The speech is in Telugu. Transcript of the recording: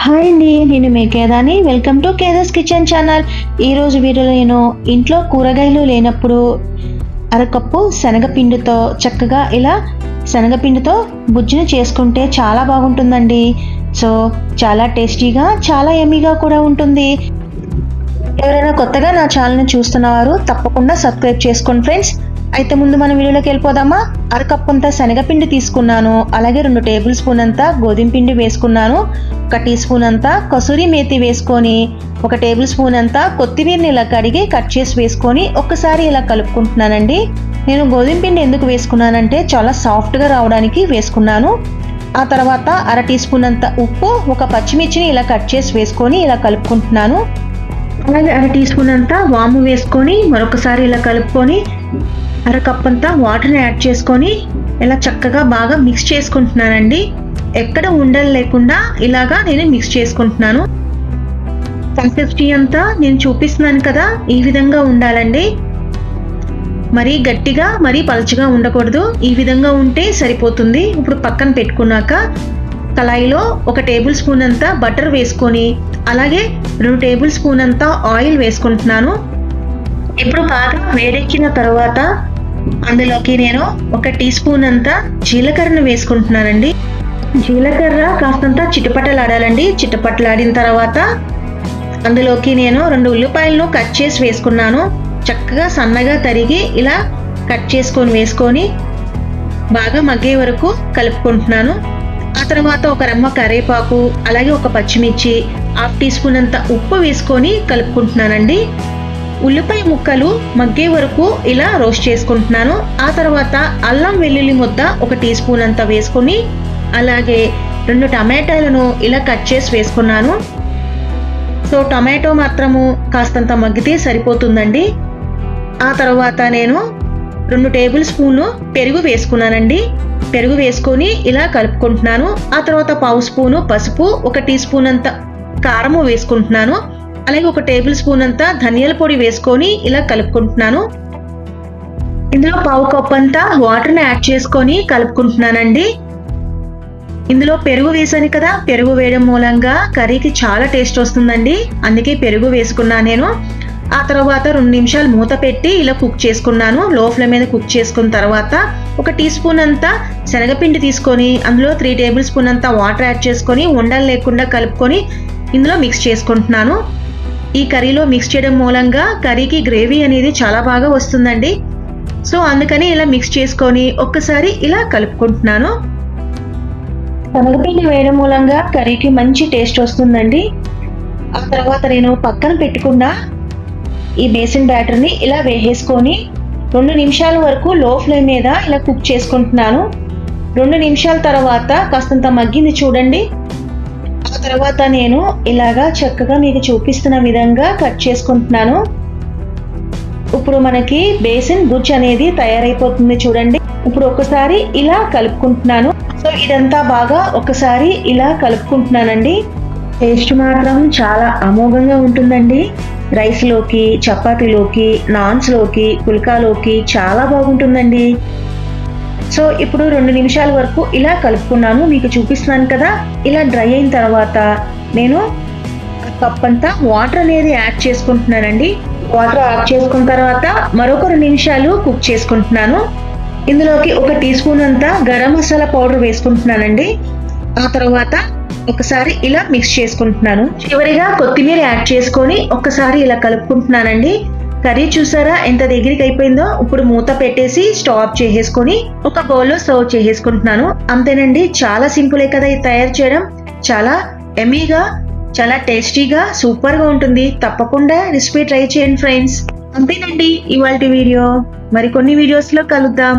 హాయ్ అండి, నేను మీ కేదాని. Welcome to Keda's kitchen channel. ఈరోజు వీడియోలో నేను ఇంట్లో కూరగాయలు లేనప్పుడు అరకప్పు శనగపిండితో చక్కగా ఇలా శనగపిండితో బుజ్జిని చేసుకుంటే చాలా బాగుంటుందండి. సో చాలా టేస్టీగా, చాలా యమ్మీగా కూడా ఉంటుంది. ఎవరైనా కొత్తగా నా ఛానల్ని చూస్తున్నవారు తప్పకుండా సబ్స్క్రైబ్ చేసుకోండి ఫ్రెండ్స్. అయితే ముందు మన వీడియోలోకి వెళ్ళిపోదామా. అరకప్పు అంతా శనగపిండి తీసుకున్నాను, అలాగే 2 టేబుల్ స్పూన్ అంతా గోధుమ పిండి వేసుకున్నాను, 1 టీ స్పూన్ అంతా కసూరి మేతి వేసుకొని, 1 టేబుల్ స్పూన్ అంతా కొత్తిమీరని ఇలా కడిగి కట్ చేసి వేసుకొని ఒక్కసారి ఇలా కలుపుకుంటున్నానండి. నేను గోధుమ పిండి ఎందుకు వేసుకున్నానంటే చాలా సాఫ్ట్గా రావడానికి వేసుకున్నాను. ఆ తర్వాత 1 టీ స్పూన్ అంత ఉప్పు, 1 పచ్చిమిర్చిని ఇలా కట్ చేసి వేసుకొని ఇలా కలుపుకుంటున్నాను. అలాగే 1 టీ స్పూన్ అంతా వాము వేసుకొని మరొకసారి ఇలా కలుపుకొని, అరకప్ అంతా వాటర్ని యాడ్ చేసుకొని ఇలా చక్కగా బాగా మిక్స్ చేసుకుంటున్నానండి. ఎక్కడ ఉండలు లేకుండా ఇలాగా నేను మిక్స్ చేసుకుంటున్నాను. కన్సిస్టెన్సీ అంతా నేను చూపిస్తున్నాను కదా, ఈ విధంగా ఉండాలండి. మరీ గట్టిగా మరీ పలచగా ఉండకూడదు, ఈ విధంగా ఉంటే సరిపోతుంది. ఇప్పుడు పక్కన పెట్టుకున్నాక కళాయిలో 1 టేబుల్ స్పూన్ అంతా బటర్ వేసుకొని, అలాగే 2 టేబుల్ స్పూన్ అంతా ఆయిల్ వేసుకుంటున్నాను. ఇప్పుడు బాగా వేడెక్కిన తర్వాత అందులోకి నేను 1 టీ స్పూన్ అంతా జీలకర్రను వేసుకుంటున్నానండి. జీలకర్ర కాస్తంత చిటపటలాడాలండి. చిటపటలాడిన తర్వాత అందులోకి నేను 2 ఉల్లిపాయలను కట్ చేసి వేసుకున్నాను. చక్కగా సన్నగా తరిగి ఇలా కట్ చేసుకొని వేసుకొని బాగా మగ్గే వరకు కలుపుకుంటున్నాను. ఆ తర్వాత 1 రెమ్మ కరివేపాకు, అలాగే 1 పచ్చిమిర్చి, 1/2 టీ స్పూన్ అంత ఉప్పు వేసుకొని కలుపుకుంటున్నానండి. ఉల్లిపాయ ముక్కలు మగ్గే వరకు ఇలా రోస్ట్ చేసుకుంటున్నాను. ఆ తర్వాత అల్లం వెల్లుల్లి ముద్ద 1 టీ స్పూన్ అంతా వేసుకొని, అలాగే 2 టమాటాలను ఇలా కట్ చేసి వేసుకున్నాను. సో టమాటో మాత్రము కాస్తంత మగ్గితే సరిపోతుందండి. ఆ తర్వాత నేను 2 టేబుల్ స్పూన్లు పెరుగు వేసుకున్నానండి. పెరుగు వేసుకొని ఇలా కలుపుకుంటున్నాను. ఆ తర్వాత 1/2 స్పూను పసుపు, 1 టీ స్పూన్ అంత కారము వేసుకుంటున్నాను. అలాగే 1 టేబుల్ స్పూన్ అంతా ధనియాల పొడి వేసుకొని ఇలా కలుపుకుంటున్నాను. ఇందులో 1/2 కప్ అంతా వాటర్ని యాడ్ చేసుకొని కలుపుకుంటున్నానండి. ఇందులో పెరుగు వేసాను కదా, పెరుగు వేయడం మూలంగా కర్రీకి చాలా టేస్ట్ వస్తుందండి, అందుకే పెరుగు వేసుకున్నాను నేను. ఆ తర్వాత 2 నిమిషాలు మూత పెట్టి ఇలా కుక్ చేసుకున్నాను. లో ఫ్లేమ్ మీద కుక్ చేసుకున్న తర్వాత 1 టీ స్పూన్ అంతా శనగపిండి తీసుకొని అందులో 3 టేబుల్ స్పూన్ అంతా వాటర్ యాడ్ చేసుకొని ఉండలు లేకుండా కలుపుకొని ఇందులో మిక్స్ చేసుకుంటున్నాను. ఈ కర్రీలో మిక్స్ చేయడం మూలంగా కర్రీకి గ్రేవీ అనేది చాలా బాగా వస్తుందండి. సో అందుకని ఇలా మిక్స్ చేసుకొని ఒక్కసారి ఇలా కలుపుకుంటున్నాను. శనగపిండి వేయడం మూలంగా కర్రీకి మంచి టేస్ట్ వస్తుందండి. ఆ తర్వాత నేను పక్కన పెట్టుకున్న ఈ బేసిన్ బ్యాటర్ని ఇలా వేసేసుకొని 2 నిమిషాల వరకు లో ఫ్లేమ్ మీద ఇలా కుక్ చేసుకుంటున్నాను. 2 నిమిషాల తర్వాత కాస్తంత మగ్గింది చూడండి. ఆ తర్వాత నేను ఇలాగా చక్కగా మీకు చూపిస్తున్న విధంగా కట్ చేసుకుంటున్నాను. ఇప్పుడు మనకి బేసిన్ గుజ్జు అనేది తయారైపోతుంది చూడండి. ఇప్పుడు ఒకసారి ఇలా కలుపుకుంటున్నాను. సో ఇదంతా బాగా ఒకసారి ఇలా కలుపుకుంటున్నానండి. టేస్ట్ మాత్రం చాలా అమోఘంగా ఉంటుందండి. రైస్లోకి, చపాతీలోకి, నాన్స్లోకి, పుల్కాలోకి చాలా బాగుంటుందండి. సో ఇప్పుడు 2 నిమిషాల వరకు ఇలా కలుపుకున్నాను, మీకు చూపిస్తున్నాను కదా. ఇలా డ్రై అయిన తర్వాత నేను కప్ అంతా వాటర్ అనేది యాడ్ చేసుకుంటున్నానండి. వాటర్ యాడ్ చేసుకున్న తర్వాత మరొక 2 నిమిషాలు కుక్ చేసుకుంటున్నాను. ఇందులోకి 1 టీ స్పూన్ అంతా గరం మసాలా పౌడర్ వేసుకుంటున్నానండి. ఆ తర్వాత ఒకసారి ఇలా మిక్స్ చేసుకుంటున్నాను. చివరిగా కొత్తిమీర యాడ్ చేసుకొని ఒక్కసారి ఇలా కలుపుకుంటున్నానండి. కర్రీ చూసారా ఎంత దగ్గరికి అయిపోయిందో. ఇప్పుడు మూత పెట్టేసి స్టవ్ ఆఫ్ చేసేసుకొని ఒక బౌల్లో సర్వ్ చేసేసుకుంటున్నాను. అంతేనండి, చాలా సింపులే కదా ఇది తయారు చేయడం. చాలా యమ్మీగా, చాలా టేస్టీగా, సూపర్గా ఉంటుంది. తప్పకుండా రెసిపీ ట్రై చేయండి ఫ్రెండ్స్. అంతేనండి ఇవాల్టి వీడియో. మరికొన్ని వీడియోస్లో కలుద్దాం.